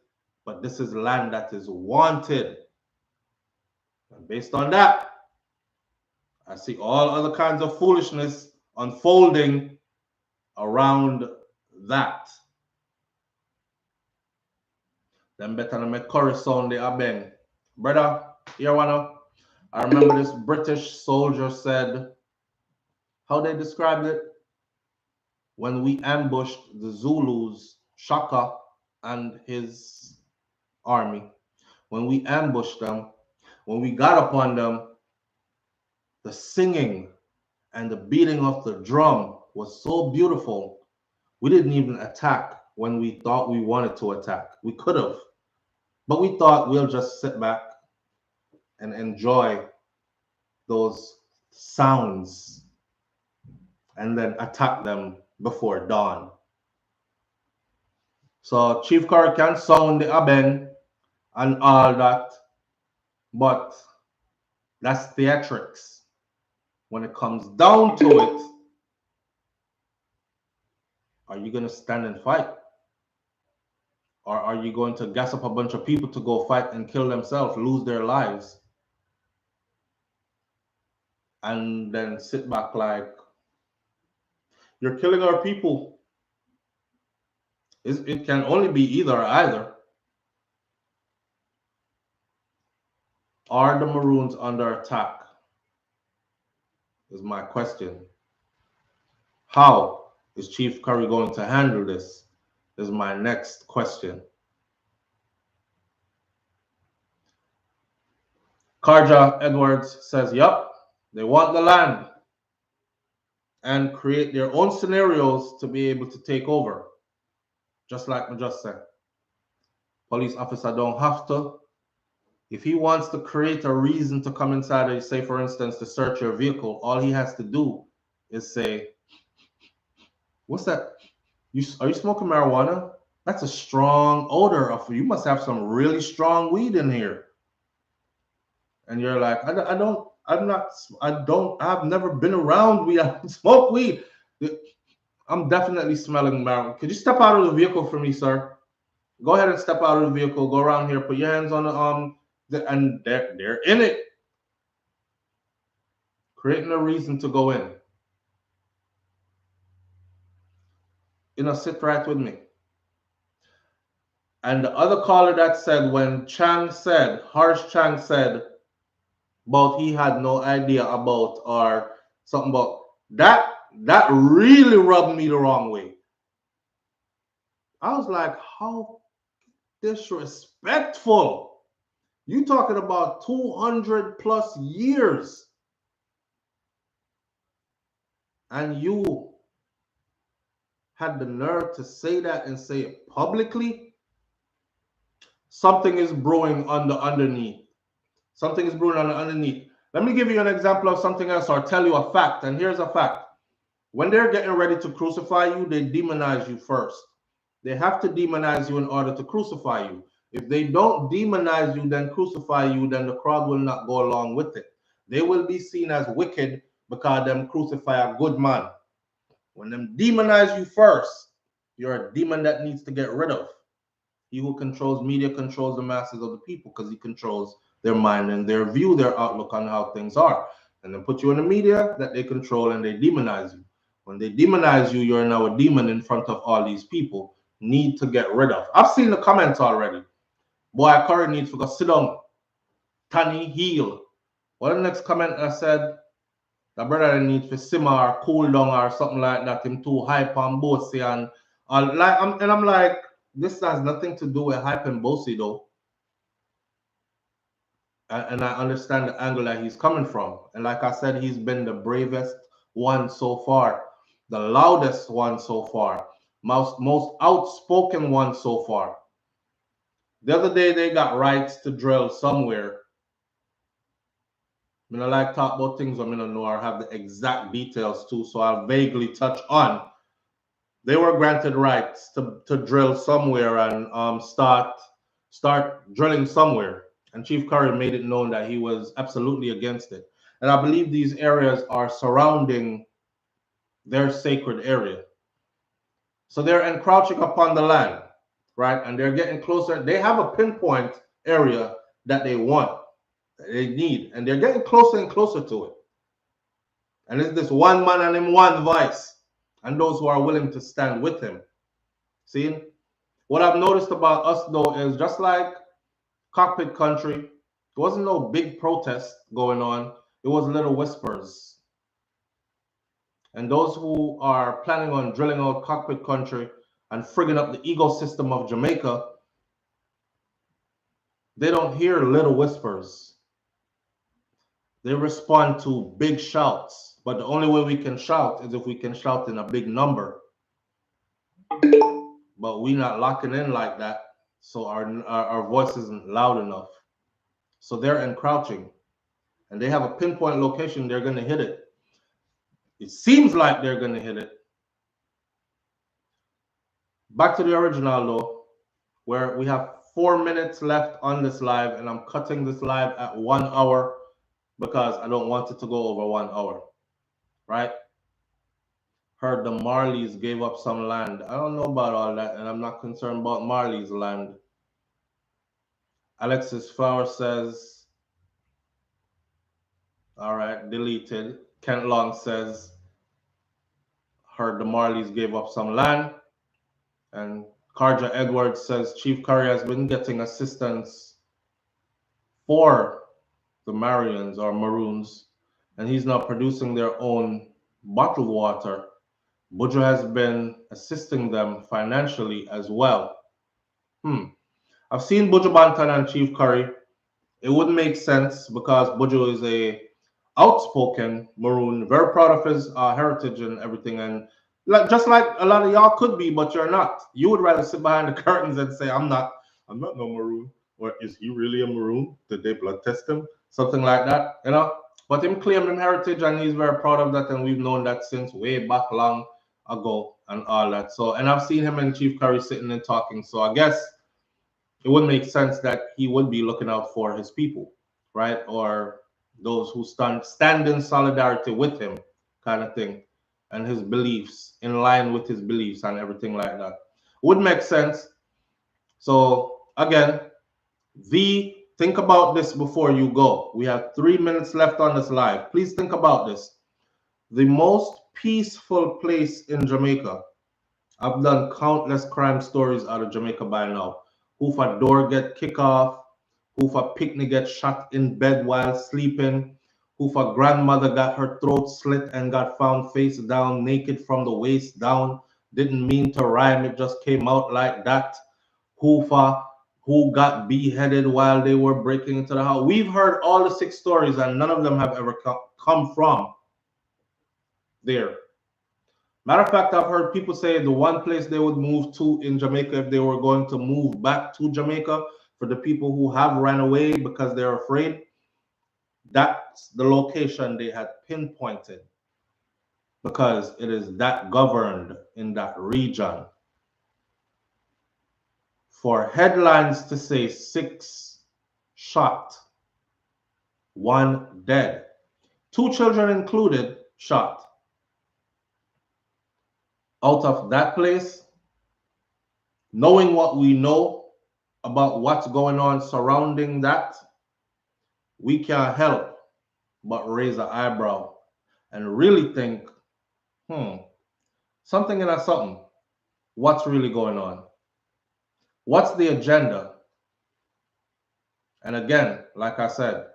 but this is land that is wanted. And based on that, I see all other kinds of foolishness unfolding around that. Them better than make curry sound the abeng. Brother, here wanna. I remember this British soldier said, how they described it? When we ambushed the Zulus, Shaka and his army, when we ambushed them, when we got upon them, the singing and the beating of the drum was so beautiful. We didn't even attack when we thought we wanted to attack. We could have, but we thought we'll just sit back and enjoy those sounds and then attack them before dawn. So Chief Currie can sound the abeng and all that, but that's theatrics. When it comes down to it, are you going to stand and fight? Or are you going to gas up a bunch of people to go fight and kill themselves, lose their lives, and then sit back like, you're killing our people? It can only be either or either. Are the Maroons under attack? Is my question. How is Chief Currie going to handle this? Is my next question. Karja Edwards says, yep, they want the land and create their own scenarios to be able to take over. Just like I just said. Police officer don't have to. If he wants to create a reason to come inside, and say, for instance, to search your vehicle, all he has to do is say, what's that? Are you smoking marijuana? That's a strong odor of, you must have some really strong weed in here. And you're like, I've never been around weed. I don't smoke weed. I'm definitely smelling marijuana. Could you step out of the vehicle for me, sir? Go ahead and step out of the vehicle. Go around here. Put your hands on and they're in it. Creating a reason to go in. Sit right with me. And the other caller that said, when Harsh Chang said, about he had no idea about or something about that really rubbed me the wrong way. I was like, how disrespectful. You talking about 200 plus years. And you had the nerve to say that and say it publicly. Something is brewing underneath. Something is brewing underneath. Let me give you an example of something else or tell you a fact. And here's a fact. When they're getting ready to crucify you, they demonize you first. They have to demonize you in order to crucify you. If they don't demonize you, then crucify you, then the crowd will not go along with it. They will be seen as wicked because them crucify a good man. When them demonize you first, you're a demon that needs to get rid of. He who controls media controls the masses of the people because he controls their mind and their view, their outlook on how things are. And then put you in the media that they control and they demonize you. When they demonize you, you're now a demon in front of all these people. Need to get rid of. I've seen the comments already. Boy, Currie needs to go sit down. Tanny heel. Well, the next comment I said, the brother needs to simmer or cool down or something like that. Him too hype and bossy and I'm like, this has nothing to do with hype and bossy though. And I understand the angle that he's coming from. And like I said, he's been the bravest one so far, the loudest one so far, most outspoken one so far. The other day, they got rights to drill somewhere. I don't like talk about things I don't know or have the exact details too, so I'll vaguely touch on. They were granted rights to drill somewhere and start drilling somewhere. And Chief Currie made it known that he was absolutely against it. And I believe these areas are surrounding their sacred area. So they're encroaching upon the land, right? And they're getting closer. They have a pinpoint area that they want, that they need, and they're getting closer and closer to it. And it's this one man and him one voice, and those who are willing to stand with him. See? What I've noticed about us though is just like cockpit country, there wasn't no big protest going on. It was little whispers. And those who are planning on drilling out cockpit country and frigging up the ecosystem of Jamaica, they don't hear little whispers. They respond to big shouts. But the only way we can shout is if we can shout in a big number. But we're not locking in like that. So our voice isn't loud enough. So they're encroaching. And they have a pinpoint location, they're going to hit it. It seems like they're going to hit it. Back to the original though, where we have 4 minutes left on this live, and I'm cutting this live at 1 hour because I don't want it to go over 1 hour, right? Heard the Marleys gave up some land. I don't know about all that, and I'm not concerned about Marley's land. Alexis Flower says, all right, deleted. Kent Long says, heard the Marleys gave up some land. And Karja Edwards says Chief Currie has been getting assistance for the Marians or Maroons, and he's now producing their own bottled water. Buju has been assisting them financially as well. I've seen Buju Banton and Chief Currie. It wouldn't make sense because Buju is a outspoken Maroon, very proud of his heritage and everything, and just like a lot of y'all could be, but you're not. You would rather sit behind the curtains and say, I'm not no Maroon. Or is he really a Maroon? Did they blood test him? Something like that, you know? But him claiming heritage, and he's very proud of that, and we've known that since way back long ago and all that. So, and I've seen him and Chief Currie sitting and talking, so I guess it would make sense that he would be looking out for his people, right? Or those who stand in solidarity with him, kind of thing, and his beliefs, in line with his beliefs and everything like that. Would make sense. So again, think about this before you go. We have 3 minutes left on this live. Please think about this. The most peaceful place in Jamaica. I've done countless crime stories out of Jamaica by now. Who for door get kicked off, who for picnic get shot in bed while sleeping, who for grandmother got her throat slit and got found face down, naked from the waist down. Didn't mean to rhyme, it just came out like that. Who got beheaded while they were breaking into the house. We've heard all the 6 stories, and none of them have ever come from there. Matter of fact, I've heard people say the one place they would move to in Jamaica if they were going to move back to Jamaica, for the people who have ran away because they're afraid, that's the location they had pinpointed because it is that governed in that region. For headlines to say 6 shot, 1 dead, 2 children included shot, out of that place, knowing what we know about what's going on surrounding that, we can't help but raise an eyebrow and really think, something in that something. What's really going on? What's the agenda? And again, like I said,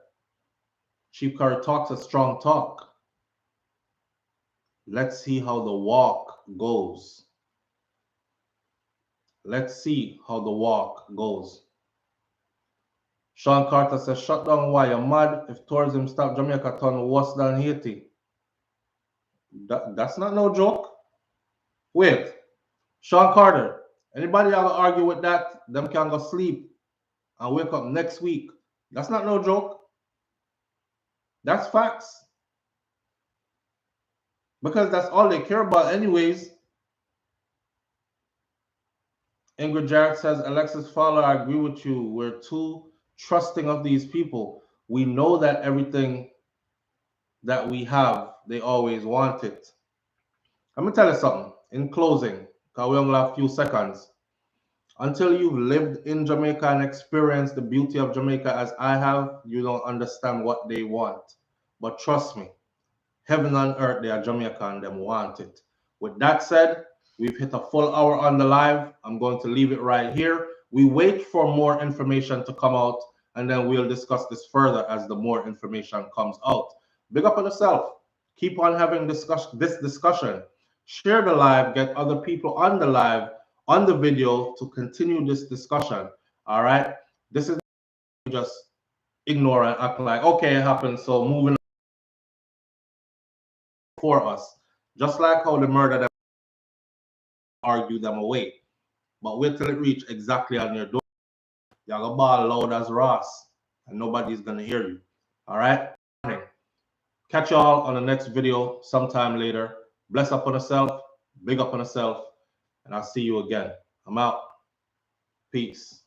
Chief Currie talks a strong talk. Let's see how the walk goes. Let's see how the walk goes. Sean Carter says, shut down why you're mad. If tourism stop, Jamaica turn worse than Haiti. That's not no joke. Wait, Sean Carter, anybody ever argue with that? Them can go sleep and wake up next week. That's not no joke. That's facts. Because that's all they care about anyways. Ingrid Jarrett says, Alexis Fowler, I agree with you. We're too trusting of these people. We know that everything that we have, they always want it. I'm going to tell you something in closing. because we only have a few seconds. Until you've lived in Jamaica and experienced the beauty of Jamaica as I have, you don't understand what they want. But trust me, heaven on earth, they are Jamaican, them want it. With that said, we've hit a full hour on the live. I'm going to leave it right here. We wait for more information to come out, and then we'll discuss this further as the more information comes out. Big up on yourself. Keep on having this discussion. Share the live, get other people on the live, on the video to continue this discussion. All right. This is just ignore and act like, okay, it happened. So moving for us. Just like how the murder them argue them away. But wait till it reach exactly on your door. You're gonna ball loud as Ross, and nobody's gonna hear you. All right. Catch y'all on the next video sometime later. Bless up on yourself, big up on yourself, and I'll see you again. I'm out. Peace.